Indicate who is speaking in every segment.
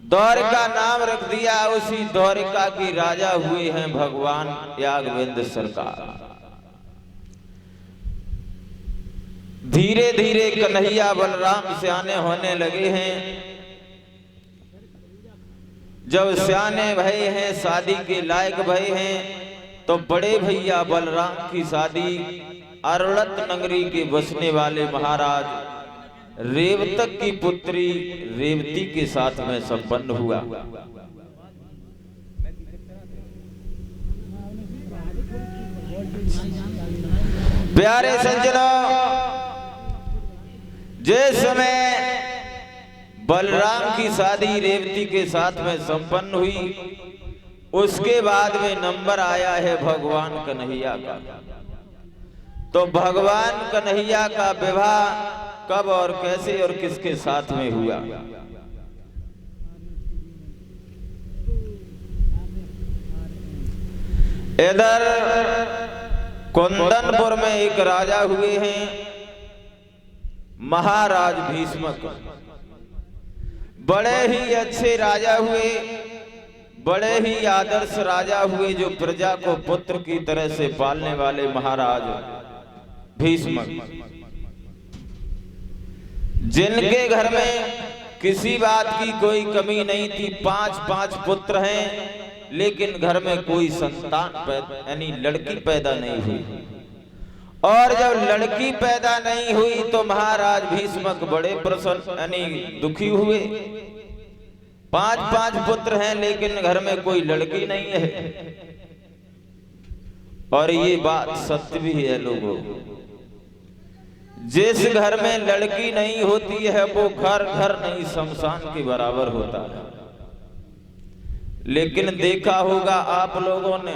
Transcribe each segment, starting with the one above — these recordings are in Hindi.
Speaker 1: द्वारिका नाम रख दिया, उसी द्वारिका की राजा हुए हैं भगवान याज्ञवल्क्य सरकार। धीरे धीरे कन्हैया बलराम सियाने होने लगे हैं। जब सियाने भये हैं, शादी के लायक भये हैं, तो बड़े भैया बलराम की शादी अरवलत नगरी के बसने वाले महाराज रेवतक की पुत्री रेवती के साथ में संपन्न हुआ। प्यारे सज्जनों, जिस समय बलराम की शादी रेवती के साथ में संपन्न हुई, उसके बाद में नंबर आया है भगवान कन्हैया का। तो भगवान कन्हैया का विवाह कब और कैसे और किसके साथ में हुआ? इधर कुंदनपुर में एक राजा हुए हैं महाराज भीष्मक। बड़े ही अच्छे राजा हुए, बड़े ही आदर्श राजा हुए, जो प्रजा को पुत्र की तरह से पालने वाले महाराज भीष्मक, जिनके घर में किसी बात की कोई कमी नहीं थी। 5 पुत्र हैं, लेकिन घर में कोई संतान यानी लड़की पैदा नहीं हुई। और जब लड़की पैदा नहीं हुई तो महाराज भीष्मक बड़े प्रसन्न यानी दुखी हुए। 5 पुत्र हैं, लेकिन घर में कोई लड़की नहीं है। और ये बात सत्य भी है लोगों, जिस घर में लड़की नहीं होती है वो घर नहीं शमशान के बराबर होता है। लेकिन देखा होगा आप लोगों ने,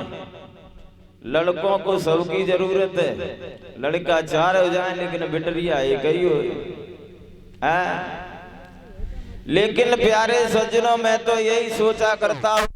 Speaker 1: लड़कों को सबकी जरूरत है, लड़का 4 हो जाए लेकिन बिटरिया एक ही हो। लेकिन प्यारे सज्जनों, मैं तो यही सोचा करता हूं,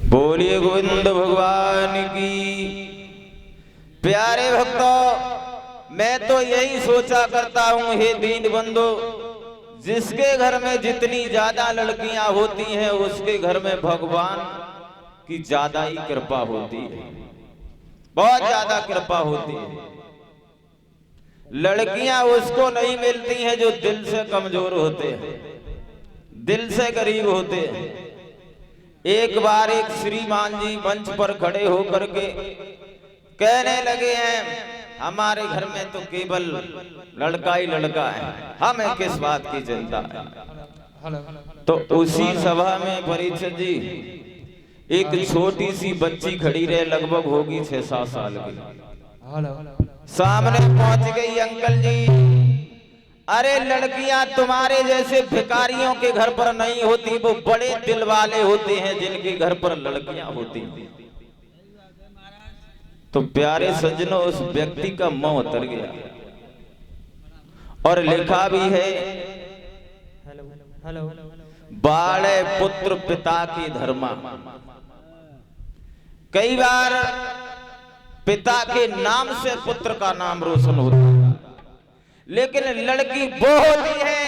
Speaker 1: बोलिए गोविंद भगवान की। प्यारे भक्तों, मैं तो यही सोचा करता हूं, हे दीन बंधु, जिसके घर में जितनी ज्यादा लड़कियां होती हैं उसके घर में भगवान की ज्यादा ही कृपा होती है, बहुत ज्यादा कृपा होती है। लड़कियां उसको नहीं मिलती हैं जो दिल से कमजोर होते हैं, दिल से गरीब होते हैं। एक बार एक श्रीमान जी मंच पर खड़े होकर के कहने लगे हैं, हमारे घर में तो केवल लड़का ही लड़का है, हमें किस बात की चिंता है। तो उसी सभा में परीक्षित जी एक छोटी सी बच्ची खड़ी रहे, लगभग होगी 6-7 साल की। सामने पहुंच गई, अंकल जी, अरे लड़कियां तुम्हारे जैसे भिखारियों के घर पर नहीं होती, वो बड़े दिल वाले होते हैं जिनके घर पर लड़कियां होती हैं। तो प्यारे सज्जनों, उस व्यक्ति का मुंह उतर गया। और लिखा भी है, बाड़े पुत्र पिता की धर्मा। कई बार पिता के नाम से पुत्र का नाम रोशन होता है, लेकिन लड़की वो होती है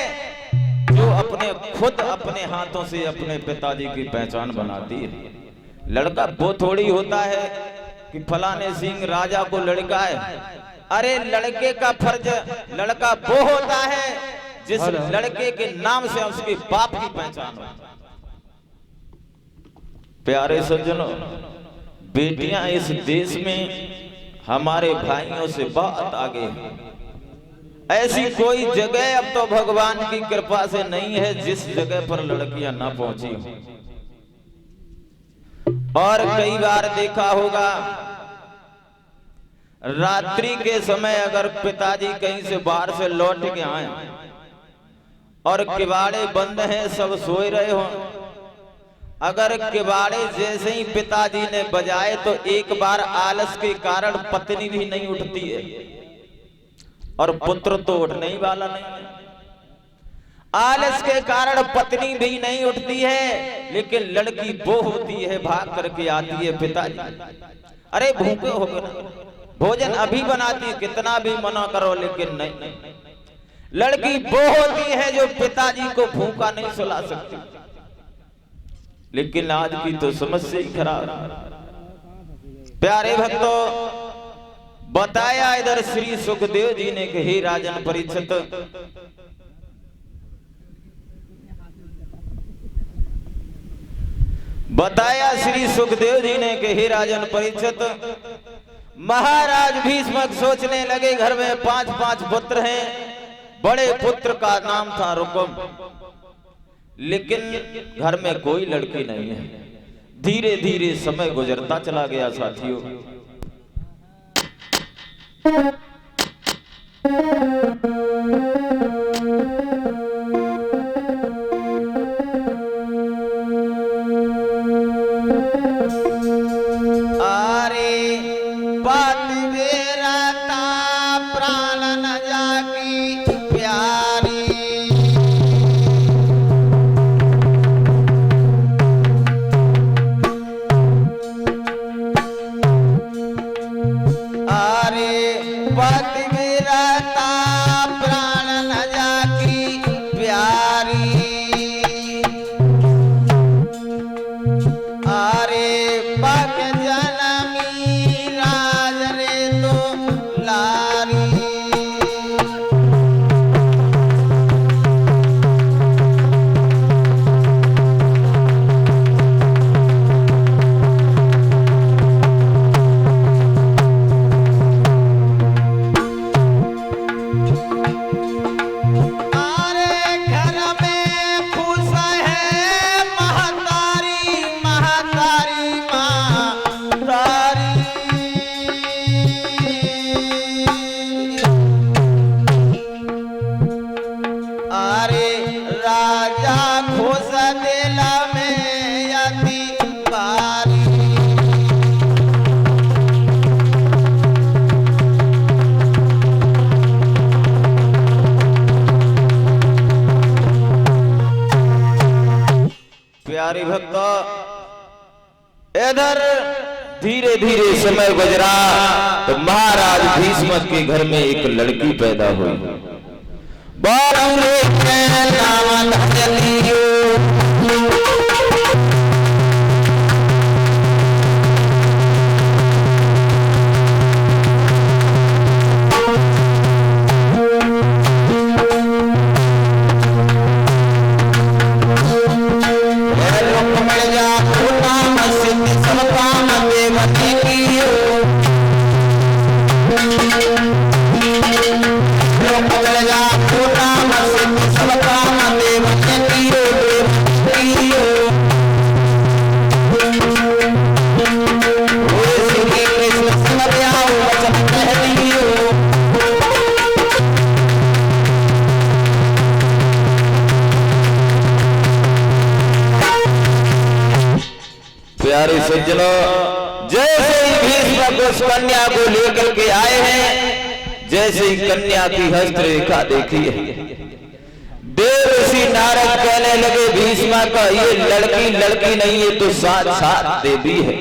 Speaker 1: जो खुद अपने हाथों से अपने पिताजी की पहचान बनाती है। लड़का वो थोड़ी होता है कि फलाने सिंह राजा को लड़का है। अरे लड़के का फर्ज, लड़का वो होता है जिस लड़के के नाम से उसके बाप की पहचान हो। प्यारे सज्जनों, बेटियां इस देश में हमारे भाइयों से बहुत आगे हैं। ऐसी कोई जगह अब तो भगवान की कृपा से नहीं है जिस जगह पर लड़कियां ना पहुंची हो। और कई बार देखा होगा, रात्रि के समय अगर पिताजी कहीं से बाहर से लौट के आए और किवाड़े बंद हैं, सब सोए रहे हो, अगर किवाड़े जैसे ही पिताजी ने बजाए तो एक बार आलस के कारण पत्नी भी नहीं उठती है और पुत्र तो उठने ही वाला नहीं है। आलस के कारण पत्नी भी नहीं उठती है, लेकिन लड़की वो होती है भाग करके आती है, पिताजी अरे भूखे हो गए, भोजन अभी बनाती, कितना भी मना करो लेकिन नहीं। लड़की वो होती है जो पिताजी को भूखा नहीं सुला सकती। लेकिन आज की तो समस्या ही खराब। प्यारे भक्तों, बताया इधर श्री सुखदेव जी ने कि हे राजन परीक्षित, बताया श्री सुखदेव जी ने कि हे राजन परीक्षित, महाराज भीष्मक सोचने लगे घर में 5-5 पुत्र हैं। बड़े पुत्र का नाम था रुकुम, लेकिन घर में कोई लड़की नहीं है। धीरे धीरे समय गुजरता चला गया साथियों। प्यारे भक्तों, इधर धीरे धीरे समय गुजरा तो महाराज भीष्म के घर में एक लड़की पैदा हुई। प्यारे सज्जनों, जैसे ही भीष्म उस कन्या को लेकर के आए हैं, जैसे ही कन्या की हस्तरेखा देखी है, देवर्षि नारद कहने लगे भीष्म का ये लड़की लड़की नहीं, ये तो साक्षात देवी है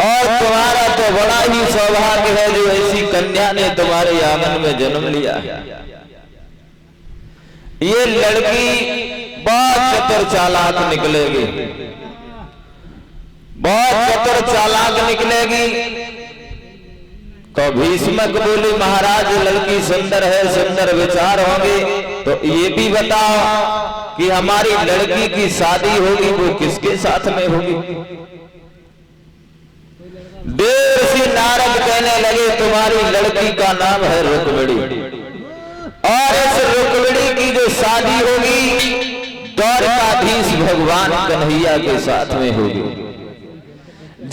Speaker 1: और तुम्हारा तो बड़ा ही सौभाग्य है जो ऐसी कन्या ने तुम्हारे आंगन में जन्म लिया। ये लड़की बहुत चतुर चालाक निकलेगी, बहुत चतुर चालाक निकलेगी। तो भीष्मक बोले महाराज लड़की सुंदर है, सुंदर विचार होंगे, तो ये भी बताओ कि हमारी लड़की की शादी होगी वो किसके साथ में होगी। देवर्षि नारद कहने लगे तुम्हारी लड़की का नाम है रुक्मिणी और इस रुक्मिणी की जो शादी होगी द्वारकाधीश भगवान कन्हैया के साथ में होगी।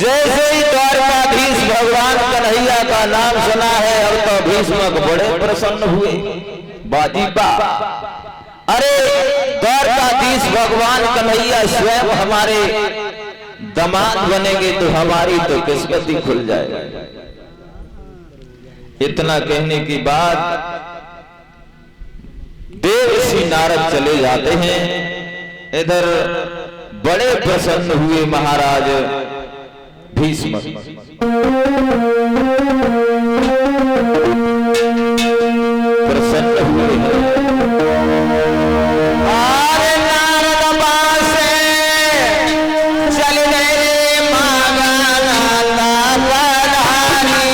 Speaker 1: जैसे ही द्वारकाधीश भगवान कन्हैया का नाम सुना है अब तो भीष्मक बड़े प्रसन्न हुए। बाजी बा, अरे द्वारकाधीश भगवान कन्हैया स्वयं हमारे दामाद बनेंगे तो हमारी तो किस्मत ही खुल जाएगी। इतना कहने की बाद देवर्षि नारद चले जाते हैं। इधर बड़े प्रसन्न हुए महाराज भीष्म। प्रसन्न हुए आरे नारद बासे चल गए मागाना लाधारी।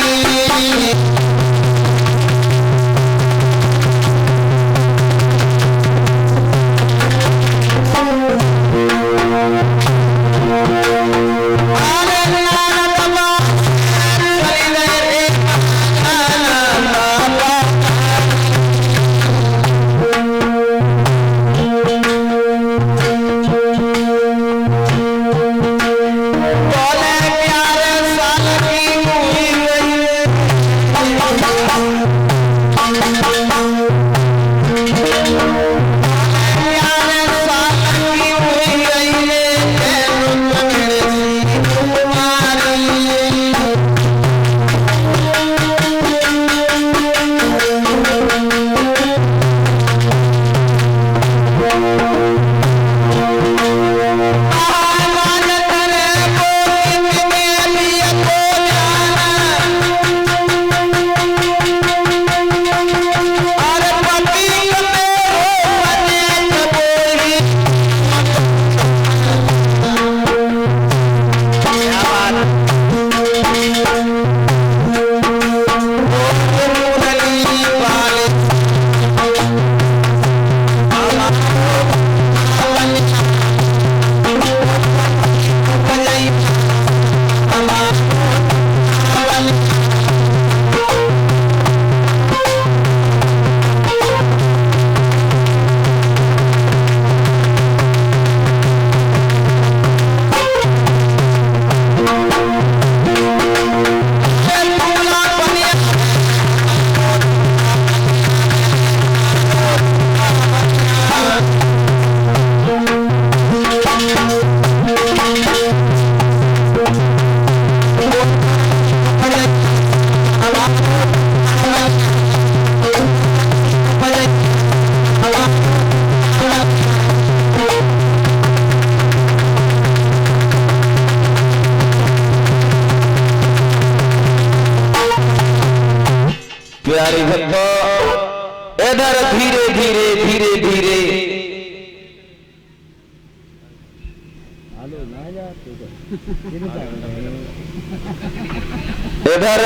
Speaker 1: प्यारे भक्तों इधर धीरे धीरे धीरे धीरे इधर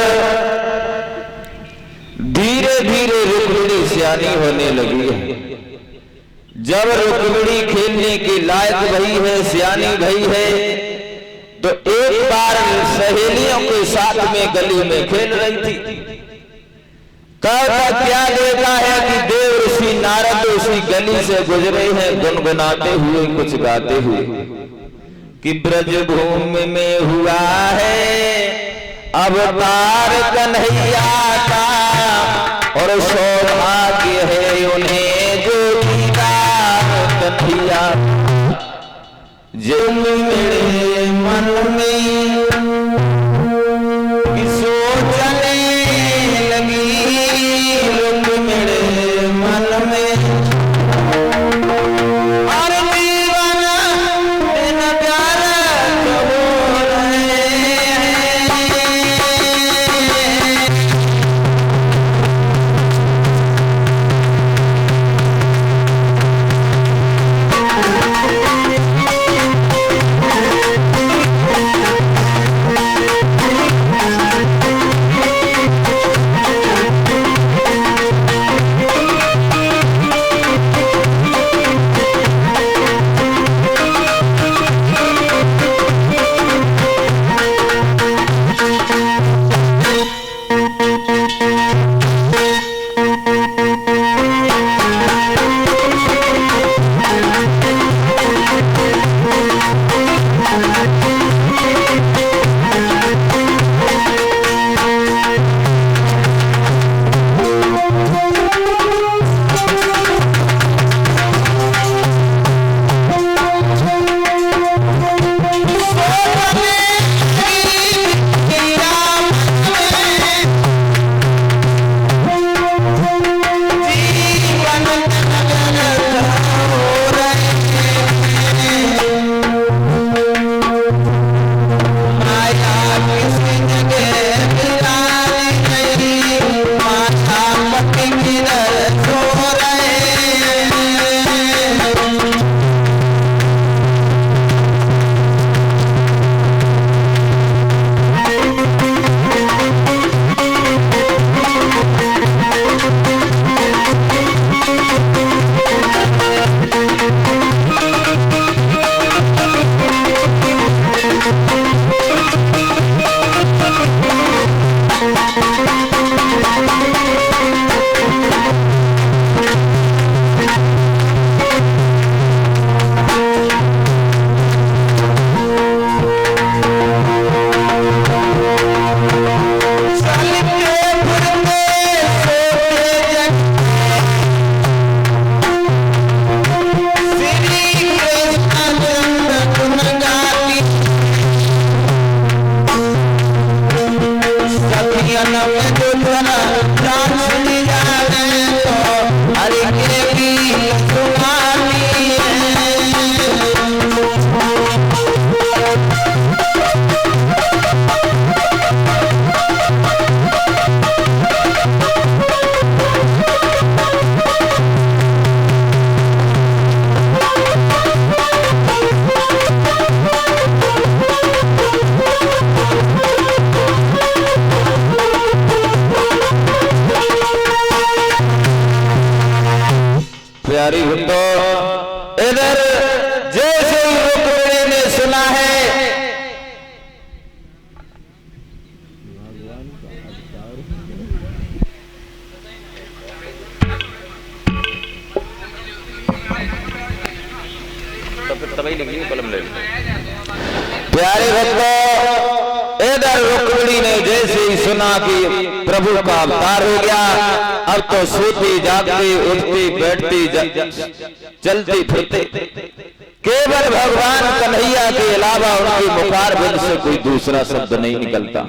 Speaker 1: धीरे धीरे रुक्मिणी सियानी होने लगी है। जब रुक्मिणी खेलने के लायक भई है, सियानी भई है, तो एक बार सहेलियों के साथ में गली में खेल रही थी। तब क्या देखा है कि देवर्षि नारद उसी गली से गुजरे हैं गुनगुनाते हुए कुछ गाते हुए कि ब्रज भूमि में हुआ है अवतार कन्हैया का और सौभाग्य है उन्हें जो दीदार कन्हैया। जो मेरे मन में सोचने लगी लोग मेरे मन में और दीवाना बिन प्यार हो रहे हैं। सुन जान जाने तो हरि के गीत सुनानी प्यारी भक्तों, इधर जैसे ही रुक्मिणी ने सुना है प्यारे भक्तों, इधर रुक्मिणी ने जैसे ही सुना कि प्रभु का अवतार हो गया, अब तो सोती जागती उठती बैठती चलती फिरते केवल भगवान कन्हैया के अलावा उनकी मुखारबिंद से कोई दूसरा शब्द नहीं निकलता।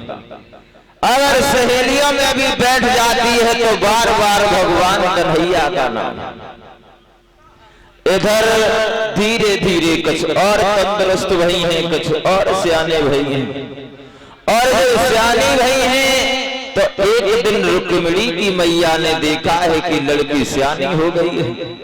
Speaker 1: अगर सहेलियों में भी बैठ जाती है तो बार बार भगवान कन्हैया का नाम। इधर धीरे धीरे कुछ और तंदुरुस्त भई हैं, कुछ और सियाने भई हैं, और जो सियाने भई हैं तो एक दिन रुक्मिणी की मैया ने देखा है कि लड़की सियानी हो गई है।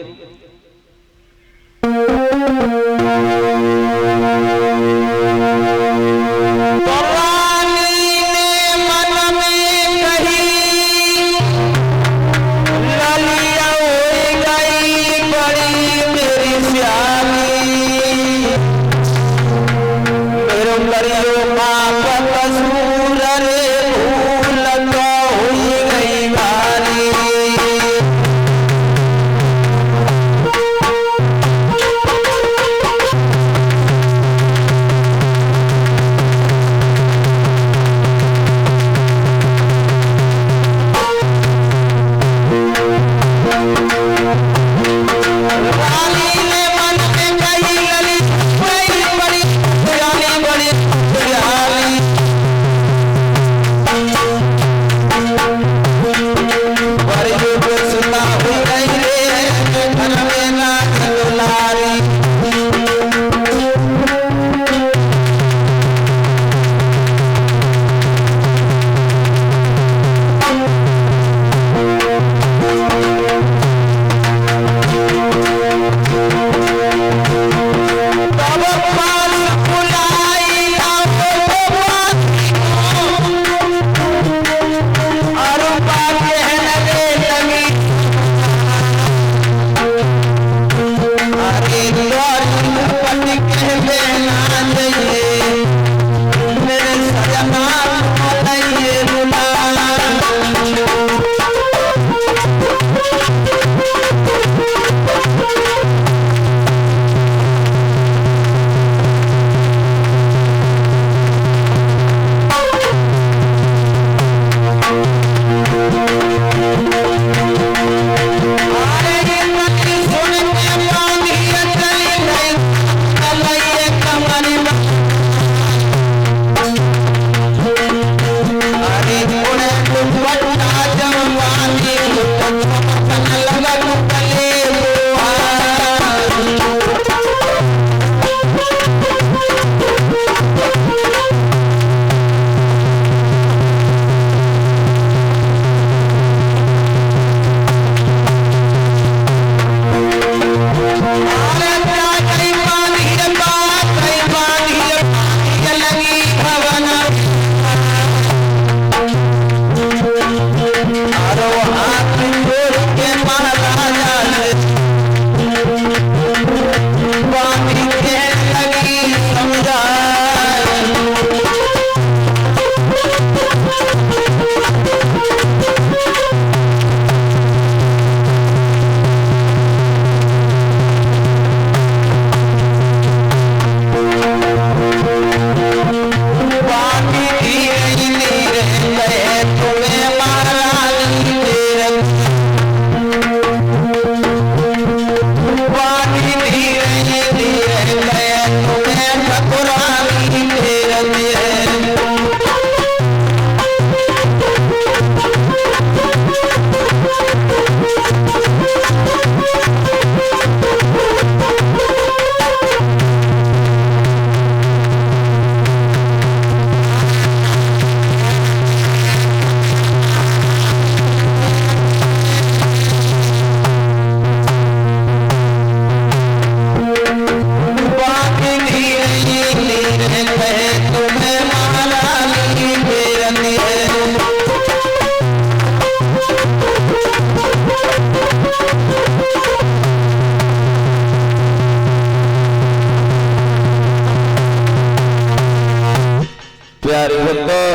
Speaker 1: प्यारे भक्तों,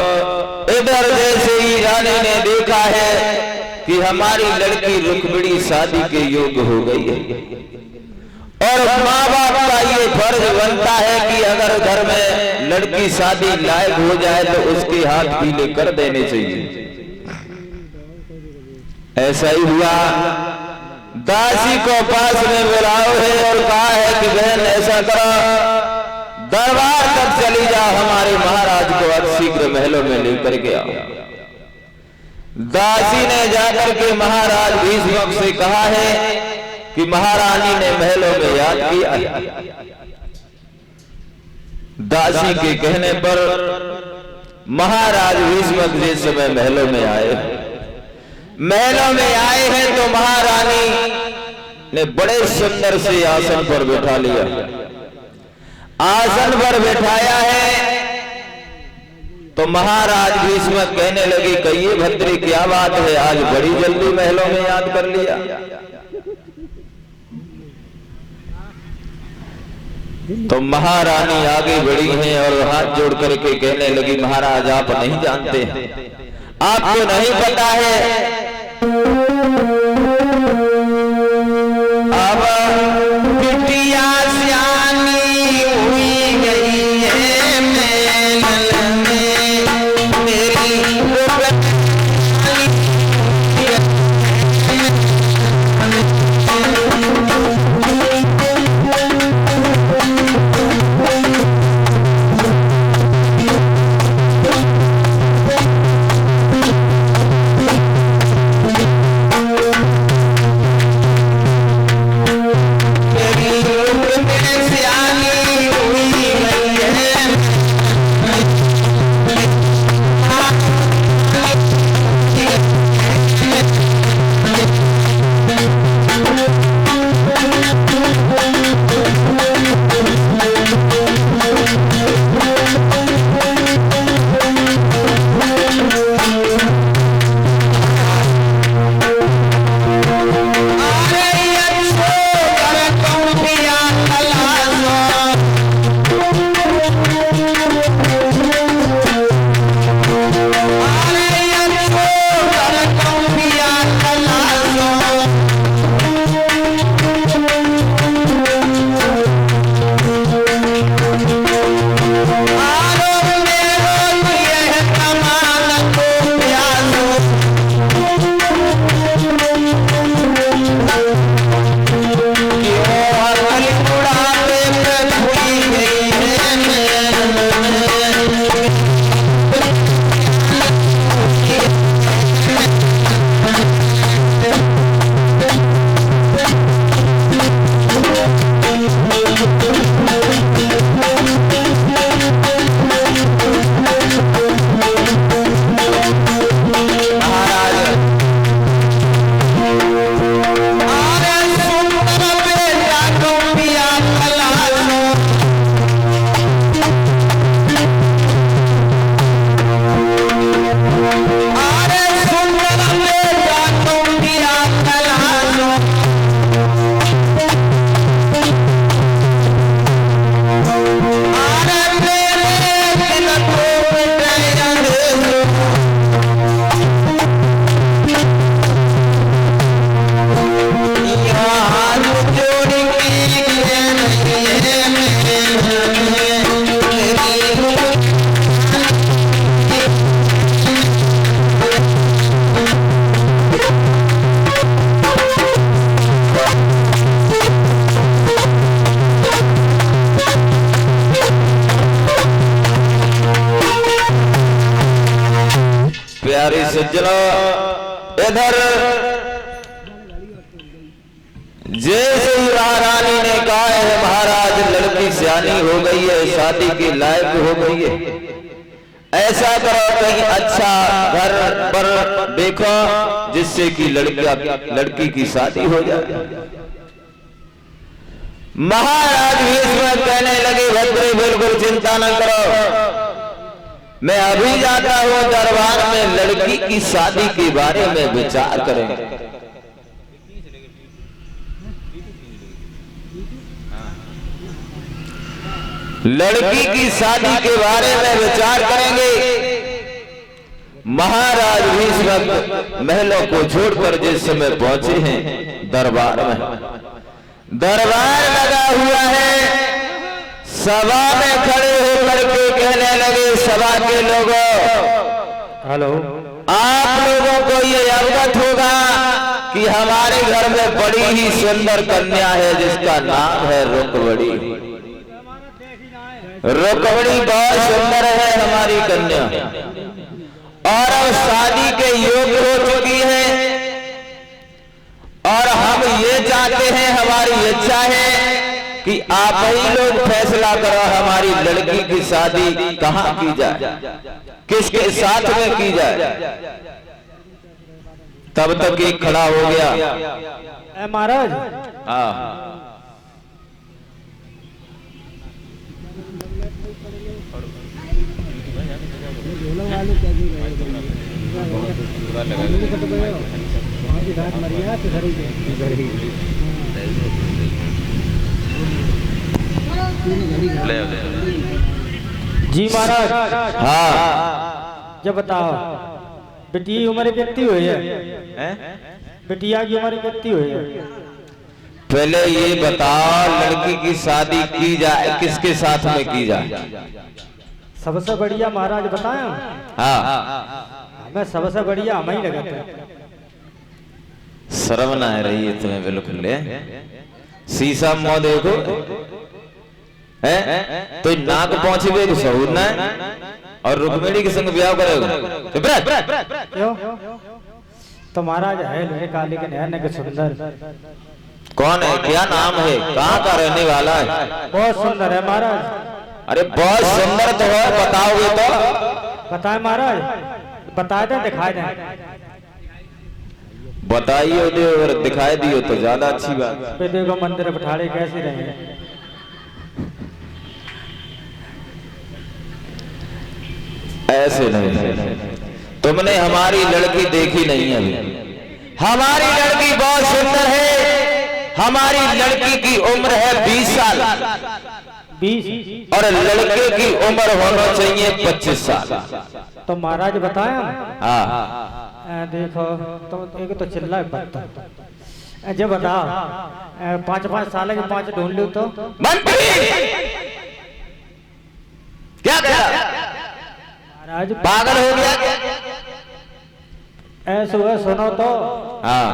Speaker 1: इधर जैसे ही रानी ने देखा है कि हमारी लड़की रुक्मिणी शादी के योग्य हो गई है, और माँ बाप का ये फर्ज बनता है कि अगर घर में लड़की शादी लायक हो जाए तो उसके हाथ पीले कर देने चाहिए। ऐसा ही हुआ। दासी को पास में बुलाओ है और कहा है कि बहन ऐसा करो, दरबार तक चली जा, हमारे महाराज को अब शीघ्र महलों में लेकर के आओ। दासी ने जाकर के महाराज भीष्म से कहा है कि महारानी ने महलों में याद किया। दासी के कहने पर महाराज भीष्म जिस समय महलों में आए हैं तो महारानी ने बड़े सुंदर से आसन पर बैठा लिया। आसन पर बैठाया है तो महाराज भीष्म कहने लगे, कहिए भद्री क्या बात है, आज बड़ी जल्दी महलों में याद कर लिया। तो महारानी आगे बढ़ी हैं और हाथ जोड़ करके कहने लगी, महाराज आप नहीं जानते हैं, आपको नहीं पता है, अब बिटिया सियानी हुई गई है महल में, मेरी इधर जैसे ही महारानी ने कहा है महाराज लड़की सियानी हो गई है, शादी के लायक हो गई है, ऐसा करो कहीं अच्छा घर पर देखो जिससे कि लड़की की शादी हो जाए। महाराज भीष्म कहने लगे भद्रे बिल्कुल चिंता न करो, मैं अभी जाता हूं दरबार में, लड़की की शादी के बारे में विचार करेंगे। लड़की की शादी के बारे में विचार करेंगे। महाराज भीष्मक महलों को छोड़कर जिस समय पहुंचे हैं दरबार में, दरबार लगा हुआ है। सभा में खड़े होकर के कहने लगे, सभा के लोगों,
Speaker 2: हेलो,
Speaker 1: आप लोगों को ये अवगत होगा कि हमारे घर में बड़ी ही सुंदर कन्या है जिसका नाम है रुक्मणी। रुक्मणी बहुत सुंदर है हमारी कन्या, और अब शादी के योग्य हो चुकी है। और हम ये चाहते हैं, हमारी इच्छा है कि आप ही लोग फैसला करो हमारी लड़की की शादी कहाँ की जाए, किसके साथ में की जाए। तब तक एक खड़ा हो गया,
Speaker 2: महाराज।
Speaker 1: हाँ,
Speaker 2: जी महाराज।
Speaker 1: हाँ,
Speaker 2: जब बताओ बेटी की उम्र कितनी हुई है? बेटिया की उम्र कितनी हुई है?
Speaker 1: पहले ये बताओ लड़की की शादी की जाए किसके साथ में की जाए?
Speaker 2: सबसे बढ़िया महाराज बताया।
Speaker 1: हाँ,
Speaker 2: हमें सबसे बढ़िया हमें ही लगता है।
Speaker 1: शर्म ना आ रही है तुम्हें बिल्कुल? शीशा मुंह देखो है तो नाक पहुंची भी तो सहूर ना है, और रुक्मिणी के संग ब्याह करेगा।
Speaker 2: क्यों? तो महाराज है लोहे का, लेकिन है न सुंदर।
Speaker 1: कौन है, क्या नाम है, कहाँ का रहने वाला है?
Speaker 2: बहुत सुंदर है महाराज।
Speaker 1: अरे बहुत सुंदर तो है, बताओगे तो?
Speaker 2: बताए महाराज, बताए दें, दिखाए दें।
Speaker 1: बताइए दे और दिखाई दियो तो ज्यादा अच्छी बात।
Speaker 2: देखो मंदिर पठाड़े कैसे रहे।
Speaker 1: ऐसे नहीं, तुमने हमारी लड़की देखी नहीं है। हमारी लड़की बहुत सुंदर है। हमारी लड़की की उम्र है 20 साल,
Speaker 2: 20,
Speaker 1: और लड़के की उम्र होना चाहिए 25 साल।
Speaker 2: तो महाराज बताया।
Speaker 1: हाँ,
Speaker 2: देखो तो एक तो चिल्ला पत्ता। जब बताओ 5-5 साल के 5 ढूंढ लो तो।
Speaker 1: मंत्री क्या कहा?
Speaker 2: महाराज
Speaker 1: पागल हो गया?
Speaker 2: ऐसे हुआ सुनो तो।
Speaker 1: हाँ,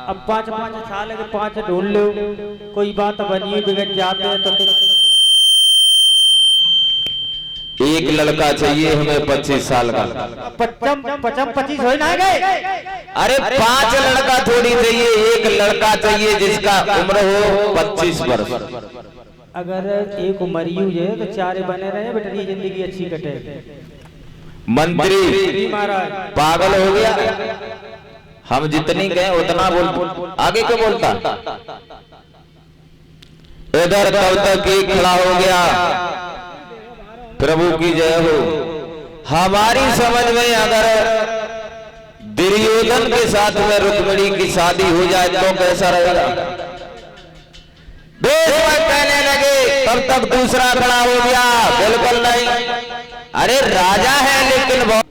Speaker 2: अब 5-5 साल के 5 ढूंढ लो, कोई बात बनी बिगड़ जाते हैं तो
Speaker 1: एक लड़का चाहिए हमें 25 साल का।
Speaker 2: 25 हो ना गए।
Speaker 1: अरे 5 लड़का थोड़ी चाहिए, एक लड़का चाहिए जिसका उम्र हो 25 वर्ष।
Speaker 2: अगर एक उम्र ही है तो 4 बने रहे, बेटी जिंदगी अच्छी कटे।
Speaker 1: मंत्री
Speaker 2: महाराज
Speaker 1: पागल हो गया? हम जितनी गए उतना बोल, आगे क्यों बोलता? इधर तब तक एक खड़ा हो गया, प्रभु की जय हो। हमारी समझ में अगर दुर्योधन के साथ में रुक्मिणी की शादी हो जाए तो कैसा रहेगा? कहने लगे, तब तक दूसरा खड़ा हो गया, बिल्कुल नहीं। अरे राजा है लेकिन बहुत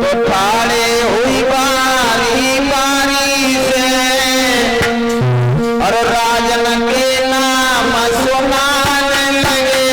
Speaker 1: तो खाड़े हुई बारी बारी से, और राजन के नाम सुनाने लगे।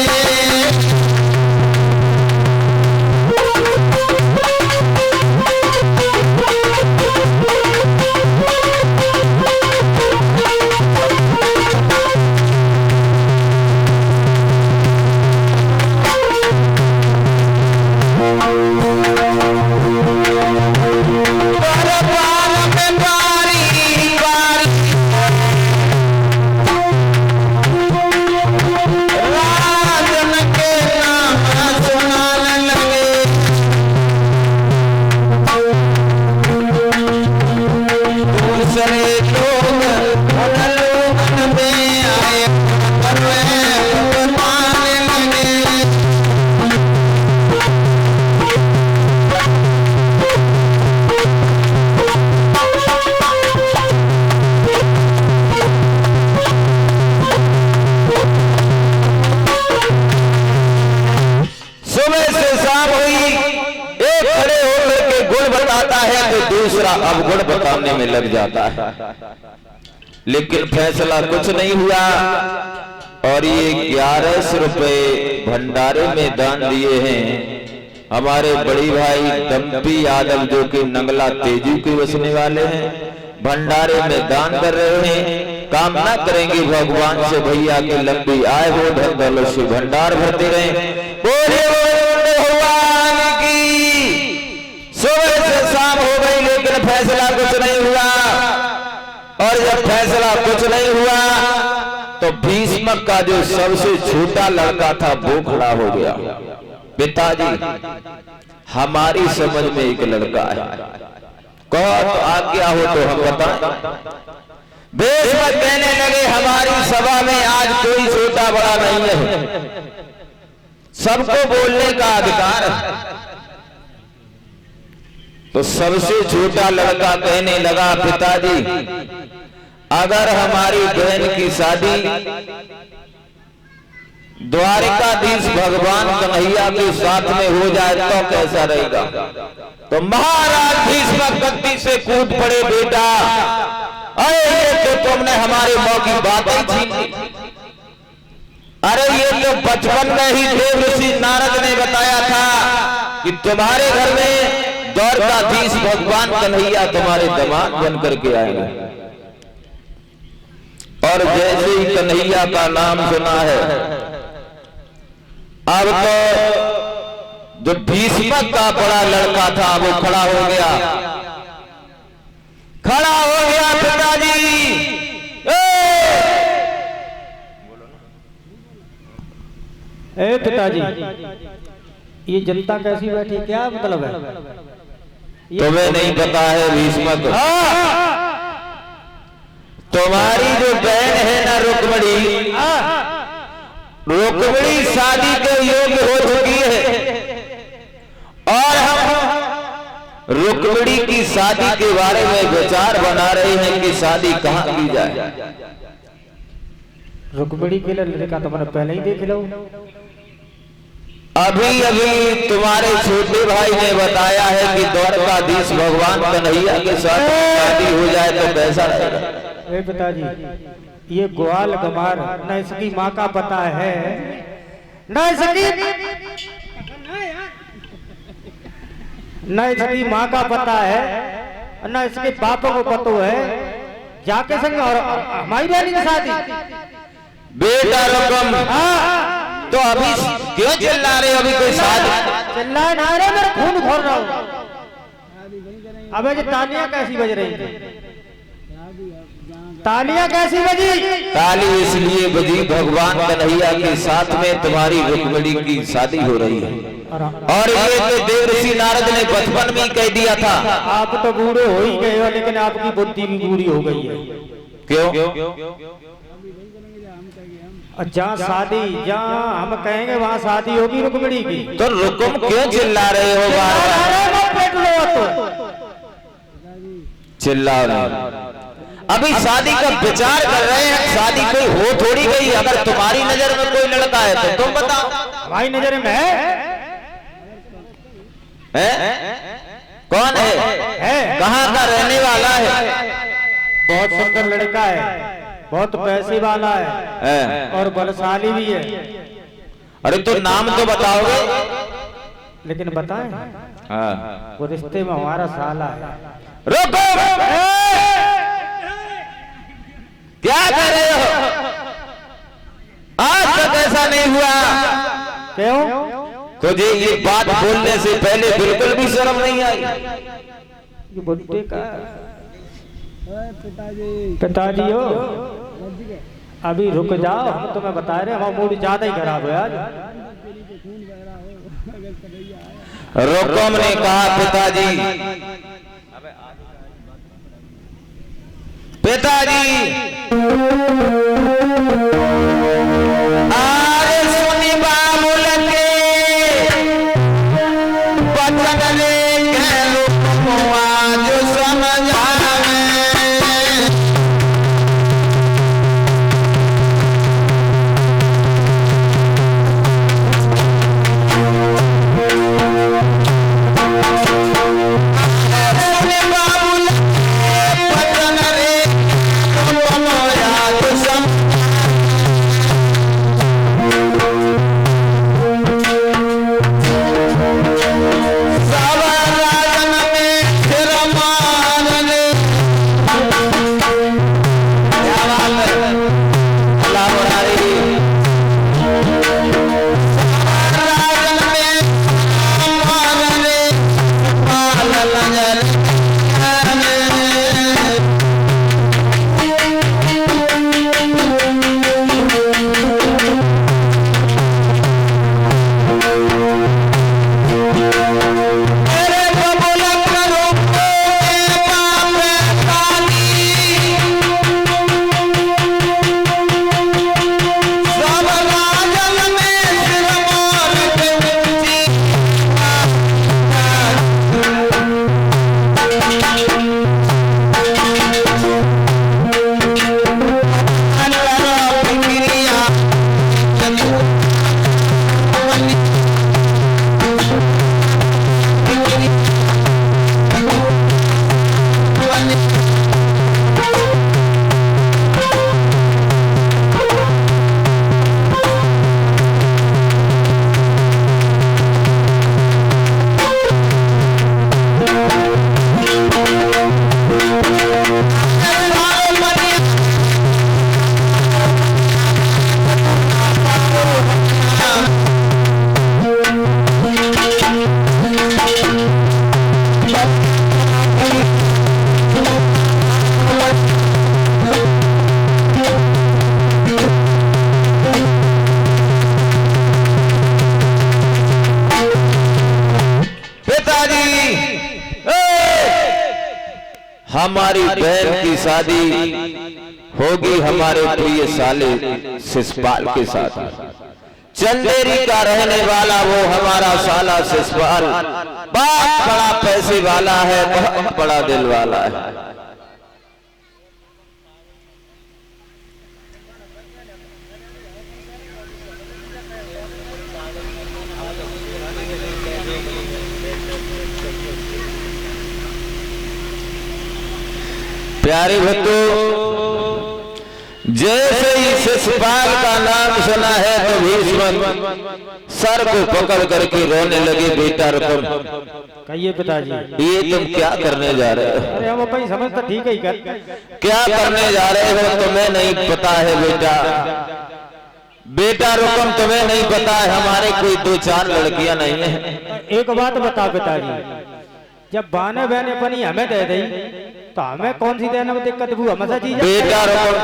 Speaker 1: गड़बड़ बताने में लग जाता है, लेकिन फैसला कुछ नहीं हुआ। और ये 1100 रुपए भंडारे में दान दिए हैं हमारे बड़ी भाई डम्पी यादव, जो कि नंगला तेजी के बसने वाले हैं। भंडारे में दान कर रहे हैं। कामना करेंगे भगवान से भैया की लंबी आय हो, धन दौलत से भंडार भरते रहे। बोले भगवान की। सुबह से शाम हो गई लेकिन फैसला कुछ नहीं हुआ। और जब फैसला कुछ नहीं हुआ तो भीष्मक का जो सबसे छोटा लड़का था वो खड़ा हो गया। पिताजी, हमारी समझ में एक लड़का है, कहो तो आज्ञा हो तो हम बताएं। भीष्मक कहने लगे, हमारी सभा में आज कोई छोटा बड़ा नहीं है, सबको बोलने का अधिकार है। तो सबसे छोटा लड़का कहने लगा, पिताजी अगर हमारी बहन की शादी द्वारिकाधीश भगवान कन्हैया के साथ में हो जाए तो कैसा रहेगा। तो महाराज भीष्मक गद्दी से कूद पड़े, बेटा अरे तो तुमने हमारे मां की बातें छीन ली। अरे ये तो बचपन में ही देव ऋषि नारद ने बताया था कि तुम्हारे घर में द्वारकाधीश भगवान कन्हैया तुम्हारे दामाद बन करके आएंगे। और जैसे ही कन्हैया का नाम सुना है, अब तो जो भीष्मक का बड़ा लड़का था वो खड़ा हो गया, पिताजी।
Speaker 2: ए पिताजी, ये जनता कैसी बैठी, क्या मतलब है?
Speaker 1: तुम्हें नहीं पता है भीष्मक? तुम्हारी जो बहन है ना रुक्मिणी, रुक्मिणी शादी के योग्य हो चुकी है। और हम रुक्मिणी की शादी के बारे में विचार बना रहे हैं कि शादी कहाँ की जाए।
Speaker 2: रुक्मिणी के लड़का तो मैंने पहले ही देख लो।
Speaker 1: अभी अभी तुम्हारे छोटे भाई ने बताया है कि द्वारकाधीश भगवान कन्हैया के साथ शादी हो जाए तो कैसा रहेगा।
Speaker 2: ए पिताजी, ये ग्वाल गमार न इसकी माँ का पता है, न इसकी माँ का पता है, न इसके पापा को पता है। जाके संग और हमारी बहन की शादी।
Speaker 1: बेटा रकम, तो अभी क्यों चिल्ला रहे हो? अभी कोई शादी
Speaker 2: चिल्ला ना रहे, मेरा खून खोल रहा हूँ। अबे जो तालियां कैसी बज रही थी? तालियां कैसी बजी? ताली
Speaker 1: इसलिए बजी भगवान कन्हैया के साथ में तुम्हारी रुक्मिणी की शादी हो रही है। और ये तो देव ऋषि नारद ने बचपन में कह दिया था।
Speaker 2: आप तो बूढ़े हो ही गए हो, लेकिन आपकी बुद्धि भी बूढ़ी हो गई है।
Speaker 1: क्यों?
Speaker 2: जहाँ शादी, जहाँ हम कहेंगे वहाँ शादी होगी रुक्मिणी की।
Speaker 1: तो रुकुम क्यों चिल्ला रहे हो? चिल्ला अभी शादी का विचार कर रहे हैं। शादी कोई हो थोड़ी गई। अगर तुम्हारी नजर में कोई लड़का है तो तुम बताओ।
Speaker 2: हमारी नजर में है?
Speaker 1: कौन है? कहाँ का रहने वाला है?
Speaker 2: बहुत सुंदर लड़का है, बहुत पैसे वाला है और बलशाली भी है।
Speaker 1: अरे तो नाम तो बताओगे?
Speaker 2: लेकिन बताएं,
Speaker 1: हाँ।
Speaker 2: वो रिश्ते में हमारा साला है।
Speaker 1: रुको, क्या कर रहे हो? आज तक ऐसा नहीं हुआ।
Speaker 2: क्यों?
Speaker 1: तुझे ये बात बोलने से पहले बिल्कुल भी शर्म नहीं आई?
Speaker 2: ये बुढ़े का पिताजी हो, अभी रुक जाओ, हम तुम्हें बता रहे, हमारा मूड ज्यादा ही खराब है आज।
Speaker 1: रुकुम ने कहा, पिताजी आरे सुनी बाबुल के बचन ले के रुकुम आज समझावे। सुनी बाबुल हमारी बहन की शादी होगी हमारे प्रिय साले शिषपाल के साथ। चंदेरी का रहने वाला वो हमारा साला शिषपाल बहुत बड़ा पैसे वाला है, बहुत बड़ा दिल वाला है। प्यारे भक्तों, जैसे ही शिषपाल का नाम सुना है तो भीष्म सर को पकड़ करके रोने लगे। बेटा रुकम,
Speaker 2: कहिए पिताजी,
Speaker 1: ये तुम क्या करने जा रहे हो?
Speaker 2: अरे हम अपनी समझ तो ठीक ही कर।
Speaker 1: क्या करने जा रहे हो तुम्हें नहीं पता है बेटा? बेटा रुकम, तुम्हें नहीं पता है हमारे कोई 2-4 लड़कियां नहीं है।
Speaker 2: एक बात बता पिताजी, जब बाने बहन अपनी हमें दे दी तो हमें कौन सी देने में दिक्कत? वो हमेशा जीजा
Speaker 1: बेटा रुकम,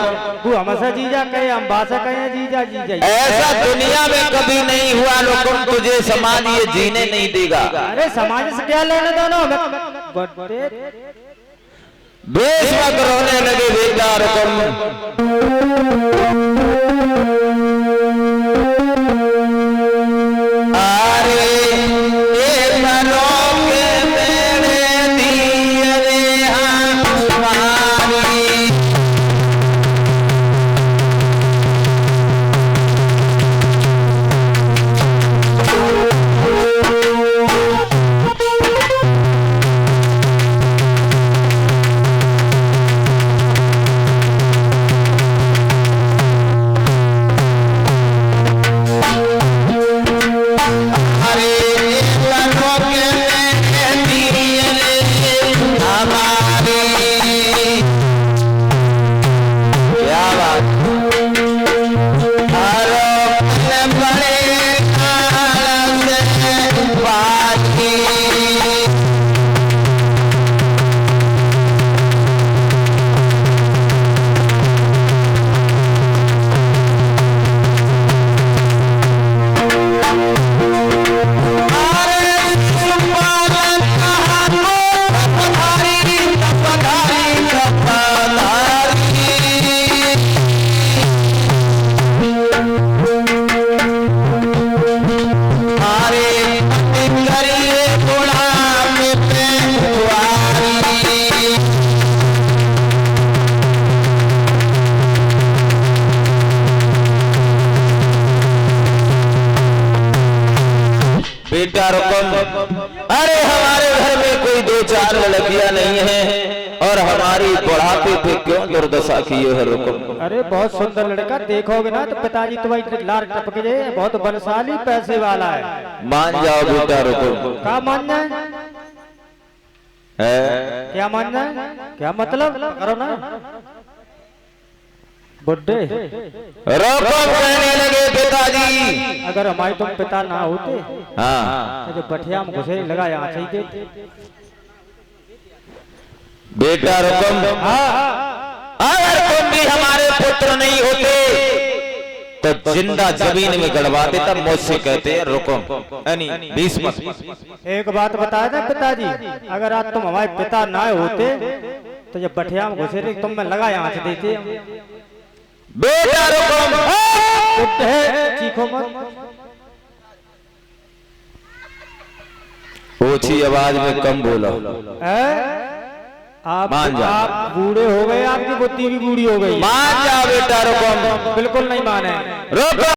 Speaker 2: वो हमेशा जीजा कहे, हम बासा कहे जीजा जीजा।
Speaker 1: ऐसा दुनिया में कभी नहीं हुआ रुकम, तुझे समाज ये जीने नहीं देगा।
Speaker 2: अरे समाज से क्या लेने दोनों हमें?
Speaker 1: बेशक रोने लगे। बेटा रुकम, बेटा रुकम, अरे हमारे घर में कोई 2-4 लड़कियां नहीं है और हमारी बुढ़ापे पे क्यों दुर्दशा की है रुकम?
Speaker 2: अरे बहुत सुंदर लड़का, देखोगे ना तो पिताजी तुम्हारी लार टपक जाए, बहुत बलशाली पैसे वाला है।
Speaker 1: मान जाओ बेटा रुकम।
Speaker 2: क्या मानना है? क्या मानना है? क्या मतलब करो ना बुड्ढे।
Speaker 1: रुकम कहने लगे पिताजी,
Speaker 2: अगर हमारे तुम पिता ना होते
Speaker 1: हाँ
Speaker 2: तो जो बठिया में घुसे लगा यहाँ चाहिए।
Speaker 1: बेटा रुकम, अगर तुम भी हमारे पुत्र नहीं होते तो जिंदा जमीन में गड़वा देता। मुझसे कहते हैं रुकम भीष्म।
Speaker 2: एक बात बताया था पिताजी, अगर आज तुम हमारे पिता ना होते तो जब बठिया में घुसे तुम में लगा यहाँ से देते।
Speaker 1: बेटा रुकम,
Speaker 2: चीखो मत।
Speaker 1: ऊंची आवाज में कम बोलो।
Speaker 2: आप बूढ़े हो गए, आपकी बुद्धि भी बूढ़ी हो गई।
Speaker 1: मान जा बेटा रुकम।
Speaker 2: बिल्कुल नहीं माने।
Speaker 1: रुकम।